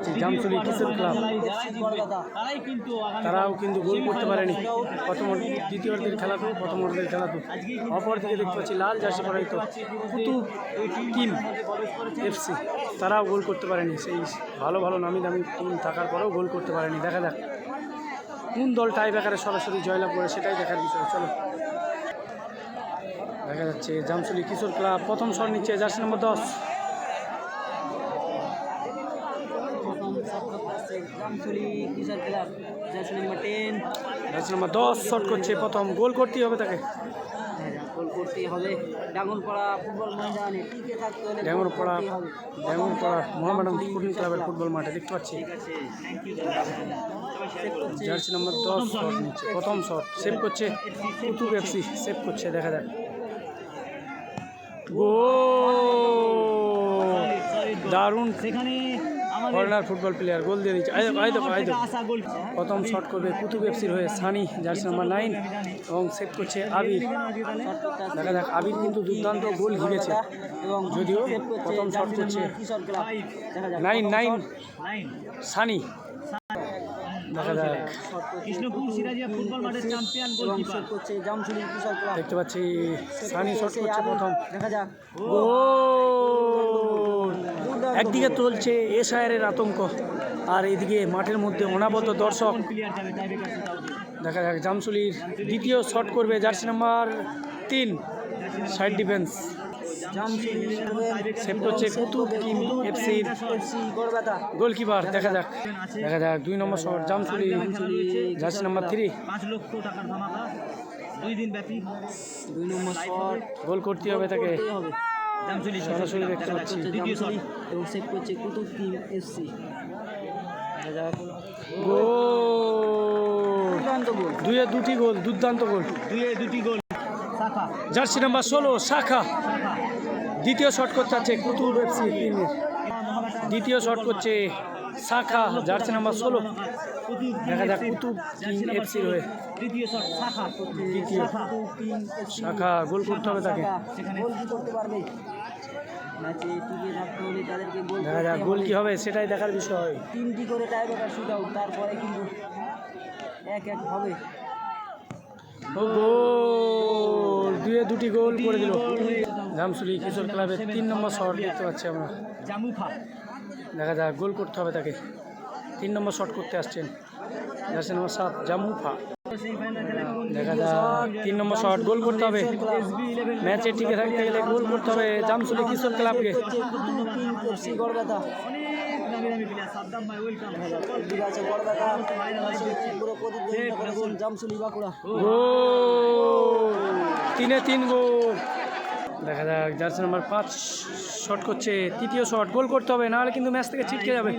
পাচ্ছি জামসুলি কিশোর ক্লাব, তারাও কিন্তু গোল করতে পারেনি প্রথম দ্বিতীয়ার্ধের খেলাতেও, প্রথম অর্ধের খেলাতেও। অপর দিকে দেখতে পাচ্ছি লাল জার্সি পরা তো কুতুব টিম এফসি, তারাও গোল করতে পারেনি। সেই ভালো ভালো নামি দামি টিম থাকার পরেও গোল করতে পারেনি। দেখা যাক কোন দল টাই ব্রেকারে সরাসরি জয়লাভ করে, সেটাই দেখার বিষয়। চলো দেখা যাচ্ছে জামসুলি কিশোর ক্লাব প্রথম শট নিচ্ছে জার্সি নম্বর 10। জার্সি নম্বর 10 শট করছে প্রথম, গোল করতেই হবে তাকে। গোল করতেই হবে। ডাঙ্গনপাড়া ফুটবল ময়দানে টিকে থাকতে হলে ডাঙ্গনপাড়া মোহামেডান স্পোর্টিং ক্লাবের ফুটবল মাঠে দেখতে পাচ্ছি। জার্সি নম্বর 10 শট নিচ্ছে প্রথম শট, সেভ করছে কুতুব এফসি, সেভ করছে। দেখা যাক গোল, দারুণ সেখানে ফরেনার ফুটবল প্লেয়ার গোল দিয়ে দিচ্ছে। প্রথম শট করবে কুতুব এফসির হয়ে সানি, জার্সি নাম্বার 9, এবং সেভ করছে আবির। দেখা যাক আবির কিন্তু দুর্দান্ত গোল হিরেছে, যদিও প্রথম শট করছে 9 সানি। দেখা যাক কৃষ্ণপুর সিরাজিয়া ফুটবল মাঠের চ্যাম্পিয়ন গোলকিপার করছে জামসুলি কিশোর ক্লাব। দেখতে পাচ্ছি সানি শট করছে প্রথম। দেখা যাক গোল। একদিকে চলছে এশায়ারের আতঙ্ক, আর এদিকে মাঠের মধ্যে অনাবদ্ধ দর্শক। দেখা যাক জামসুলির দ্বিতীয় শট করবে jersey number 3 side defence, save করছে কুতুব টিম এফসির গোলকিপার। দেখা যাক 2 নম্বর শট জামসুলি জার্সি নাম্বার 3। 5 লক্ষ টাকার ধামাকা 2 দিন ব্যাপী 2 নম্বর শট, গোল করতে হবে তাকে। জামসুলি সরাসরি দেখতে পাচ্ছি দ্বিতীয় শট এবং সেভ করছে কুতুব টিম এফসি। দেখা যাক গোল, দুটি গোল, দুর্দান্ত গোল, দুটি গোল। শাখা জার্সি নাম্বার 16 শাখা দ্বিতীয় শট করতে আছে কুতুব এফসি টিমের। দ্বিতীয় শট করছে শাখা জার্সি নাম্বার 16। দেখা যাক কুতুব টিম এফসির হয়ে তৃতীয় শট শাখা দ্বিতীয় শাখা গোল করতে হবে তাকে। গোল কি করতে পারবে ম্যাচে টিকে থাকতে হলে তাদেরকে গোল দেখা যাক গোল কি হবে, সেটাই দেখার বিষয়। 3টি করে টাই ব্রেকার শুট আউট, তারপরে কিন্তু 1-1 হবে। গোল, দুটি গোল করে দিল জামসুলি কিশোর ক্লাবের 3 নম্বর শট দেখতে পাচ্ছি আমরা। জামুফা দেখা যাক গোল করতে হবে তাকে। 3 নম্বর শট করতে আসছেন জার্সি নম্বর 7 জামুফা। দেখা যাক 3 নম্বর শট, গোল করতে হবে। ম্যাচে টিকে থাকতে গেলে গোল করতে হবে জামসুলি কিশোর ক্লাবকে। গোল, 3-3 গোল। দেখা যাক জার্সি নাম্বার 5 শট করছে তৃতীয় শট, গোল করতে হবে, নাহলে কিন্তু ম্যাচ থেকে ছিটকে যাবে।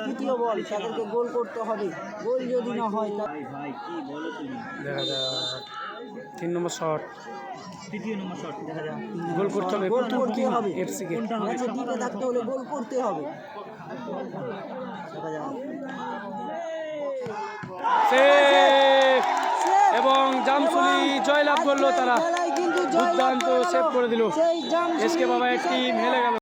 তৃতীয় বল, তাদেরকে গোল করতে হবে, গোল যদি না হয়। দেখা যাক 3 নম্বর শট, তৃতীয় নম্বর শট। দেখা যাক গোল করতে হবে গোল করতে হবে এফসি কে। ম্যাচে টিকে থাকতে হলে গোল করতে হবে। দেখা যাক এবং জামসুলি জয়লাভ করলো, তারা দুর্দান্ত সেভ করে দিল। এসকে বাবা এক টিম হেলে গেল।